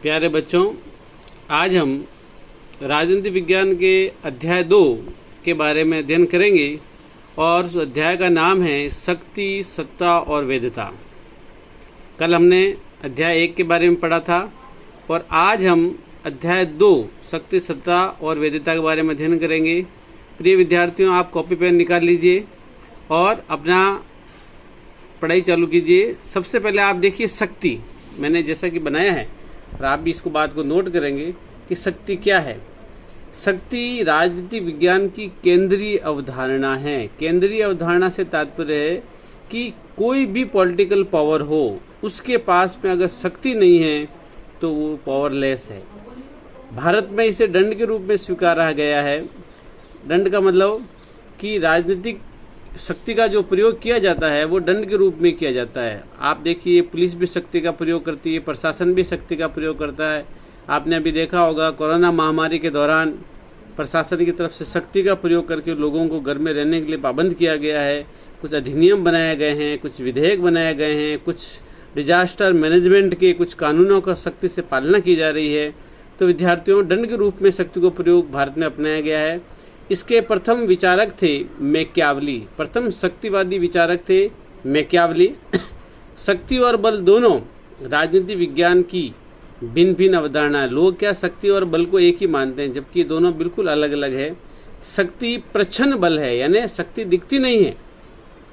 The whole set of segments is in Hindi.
प्यारे बच्चों, आज हम राजनीति विज्ञान के अध्याय 2 के बारे में अध्ययन करेंगे और उस अध्याय का नाम है शक्ति, सत्ता और वैधता। कल हमने अध्याय 1 के बारे में पढ़ा था और आज हम अध्याय 2 शक्ति, सत्ता और वैधता के बारे में अध्ययन करेंगे। प्रिय विद्यार्थियों, आप कॉपी पेन निकाल लीजिए और अपना पढ़ाई चालू कीजिए। सबसे पहले आप देखिए शक्ति, मैंने जैसा कि बनाया है और आप भी इसको बात को नोट करेंगे कि शक्ति क्या है। शक्ति राजनीति विज्ञान की केंद्रीय अवधारणा है। केंद्रीय अवधारणा से तात्पर्य है कि कोई भी पॉलिटिकल पावर हो, उसके पास में अगर शक्ति नहीं है तो वो पावरलेस है। भारत में इसे दंड के रूप में स्वीकारा गया है। दंड का मतलब कि राजनीतिक शक्ति का जो प्रयोग किया जाता है वो दंड के रूप में किया जाता है। आप देखिए, पुलिस भी शक्ति का प्रयोग करती है, प्रशासन भी शक्ति का प्रयोग करता है। आपने अभी देखा होगा कोरोना महामारी के दौरान प्रशासन की तरफ से शक्ति का प्रयोग करके लोगों को घर में रहने के लिए पाबंद किया गया है। कुछ अधिनियम बनाए गए हैं, कुछ विधेयक बनाए गए हैं, कुछ डिजास्टर मैनेजमेंट के कुछ कानूनों का सख्ती से पालना की जा रही है। तो विद्यार्थियों, दंड के रूप में शक्ति को प्रयोग भारत में अपनाया गया है। इसके प्रथम विचारक थे मैकियावली। प्रथम शक्तिवादी विचारक थे मैकियावली। शक्ति और बल दोनों राजनीति विज्ञान की भिन्न भिन्न अवधारणा है। लोग क्या शक्ति और बल को एक ही मानते हैं, जबकि दोनों बिल्कुल अलग अलग है। शक्ति प्रच्छन्न बल है, यानी शक्ति दिखती नहीं है,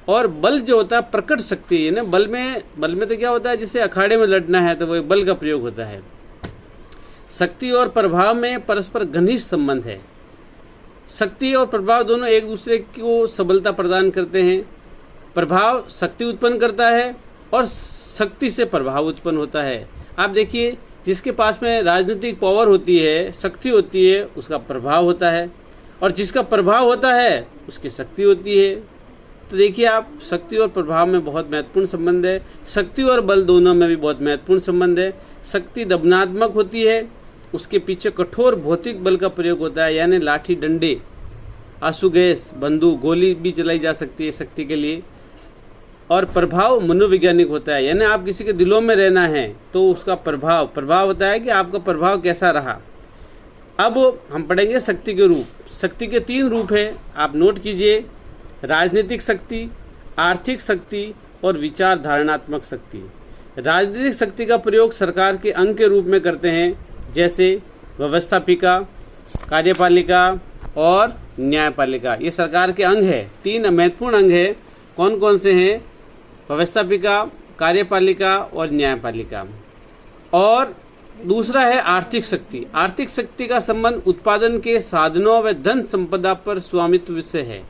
और बल जो होता है प्रकट शक्ति है। यानी बल में तो क्या होता है, जैसे अखाड़े में लड़ना है तो वो बल का प्रयोग होता है। शक्ति और प्रभाव में परस्पर घनिष्ठ संबंध है। शक्ति और प्रभाव दोनों एक दूसरे को सबलता प्रदान करते हैं। प्रभाव शक्ति उत्पन्न करता है और शक्ति से प्रभाव उत्पन्न होता है। आप देखिए, जिसके पास में राजनीतिक पावर होती है, शक्ति होती है, उसका प्रभाव होता है, और जिसका प्रभाव होता है उसकी शक्ति होती है। तो देखिए आप, शक्ति और प्रभाव में बहुत महत्वपूर्ण संबंध है। शक्ति और बल दोनों में भी बहुत महत्वपूर्ण संबंध है। शक्ति दमनात्मक होती है, उसके पीछे कठोर भौतिक बल का प्रयोग होता है, यानी लाठी, डंडे, आंसू गैस, बंदूक, गोली भी चलाई जा सकती है शक्ति के लिए। और प्रभाव मनोवैज्ञानिक होता है, यानी आप किसी के दिलों में रहना है तो उसका प्रभाव होता है कि आपका प्रभाव कैसा रहा। अब हम पढ़ेंगे शक्ति के रूप। शक्ति के 3 रूप है, आप नोट कीजिए: राजनीतिक शक्ति, आर्थिक शक्ति और विचार धारणात्मक शक्ति। राजनीतिक शक्ति का प्रयोग सरकार के अंग के रूप में करते हैं, जैसे व्यवस्थापिका, कार्यपालिका और न्यायपालिका। ये सरकार के अंग है। 3 महत्वपूर्ण अंग है। कौन कौन से हैं? व्यवस्थापिका, कार्यपालिका और न्यायपालिका। और दूसरा है आर्थिक शक्ति। आर्थिक शक्ति का संबंध उत्पादन के साधनों व धन संपदा पर स्वामित्व से है,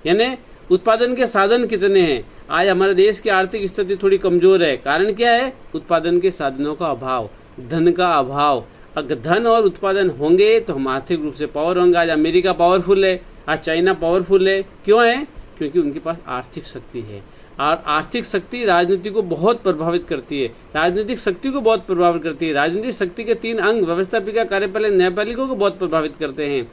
यानी उत्पादन के साधन कितने हैं। आज हमारे देश की आर्थिक स्थिति थोड़ी कमज़ोर है। कारण क्या है? उत्पादन के साधनों का अभाव, धन का अभाव। अगर धन और उत्पादन होंगे तो हम आर्थिक रूप से पावर होंगे। आज अमेरिका पावरफुल है, आज चाइना पावरफुल है। क्यों है? क्योंकि उनके पास आर्थिक शक्ति है। और आर्थिक शक्ति राजनीति को बहुत प्रभावित करती है, राजनीतिक शक्ति को बहुत प्रभावित करती है। राजनीतिक शक्ति के 3 अंग व्यवस्थापिका, कार्यपालिका, न्यायपालिका को बहुत प्रभावित करते हैं।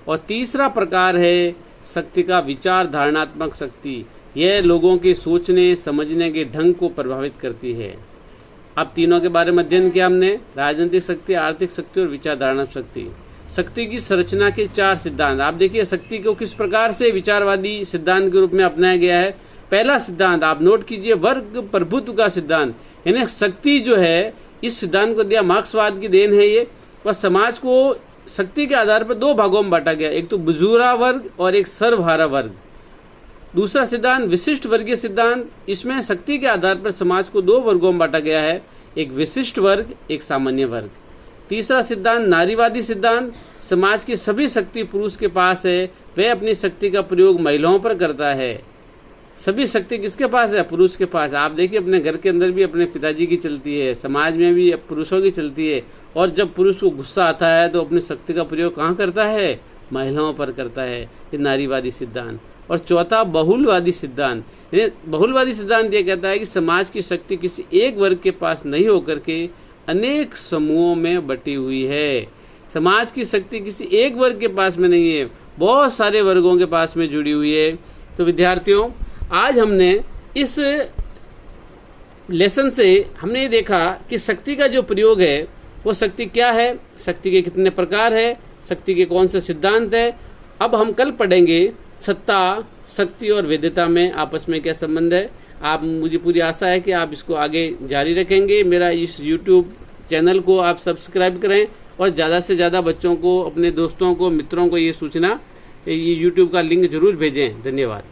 और तीसरा प्रकार है शक्ति का विचार धारणात्मक शक्ति। यह लोगों के सोचने समझने के ढंग को प्रभावित करती है। अब तीनों के बारे में अध्ययन किया हमने: राजनीतिक शक्ति, आर्थिक शक्ति और विचार धारणात्मक शक्ति। शक्ति की संरचना के 4 सिद्धांत। आप देखिए शक्ति को किस प्रकार से विचारवादी सिद्धांत के रूप में अपनाया गया है। पहला सिद्धांत आप नोट कीजिए, वर्ग प्रभुत्व का सिद्धांत। यानी शक्ति जो है, इस सिद्धांत को दिया मार्क्सवाद की देन है ये। वह समाज को शक्ति के आधार पर 2 भागों में बांटा गया, एक तो बुजुर्ग वर्ग और एक सर्वहारा वर्ग। दूसरा सिद्धांत विशिष्ट वर्गीय सिद्धांत। इसमें शक्ति के आधार पर समाज को 2 वर्गों में बांटा गया है, एक विशिष्ट वर्ग, एक सामान्य वर्ग। तीसरा सिद्धांत नारीवादी सिद्धांत। समाज की सभी शक्ति पुरुष के पास है, वह अपनी शक्ति का प्रयोग महिलाओं पर करता है। सभी शक्ति किसके पास है? पुरुष के पास। आप देखिए, अपने घर के अंदर भी अपने पिताजी की चलती है, समाज में भी पुरुषों की चलती है। और जब पुरुष को गुस्सा आता है तो अपनी शक्ति का प्रयोग कहाँ करता है? महिलाओं पर करता है। ये नारीवादी सिद्धांत। और चौथा बहुलवादी सिद्धांत। बहुलवादी सिद्धांत ये कहता है कि समाज की शक्ति किसी एक वर्ग के पास नहीं होकर के अनेक समूहों में बटी हुई है। समाज की शक्ति किसी एक वर्ग के पास में नहीं है, बहुत सारे वर्गों के पास में जुड़ी हुई है। तो विद्यार्थियों, आज हमने इस लेसन से हमने ये देखा कि शक्ति का जो प्रयोग है वो शक्ति क्या है, शक्ति के कितने प्रकार है, शक्ति के कौन से सिद्धांत है। अब हम कल पढ़ेंगे सत्ता, शक्ति और वेद्यता में आपस में क्या संबंध है। आप, मुझे पूरी आशा है कि आप इसको आगे जारी रखेंगे। मेरा इस YouTube चैनल को आप सब्सक्राइब करें और ज़्यादा से ज़्यादा बच्चों को, अपने दोस्तों को, मित्रों को ये सूचना, ये YouTube का लिंक ज़रूर भेजें। धन्यवाद।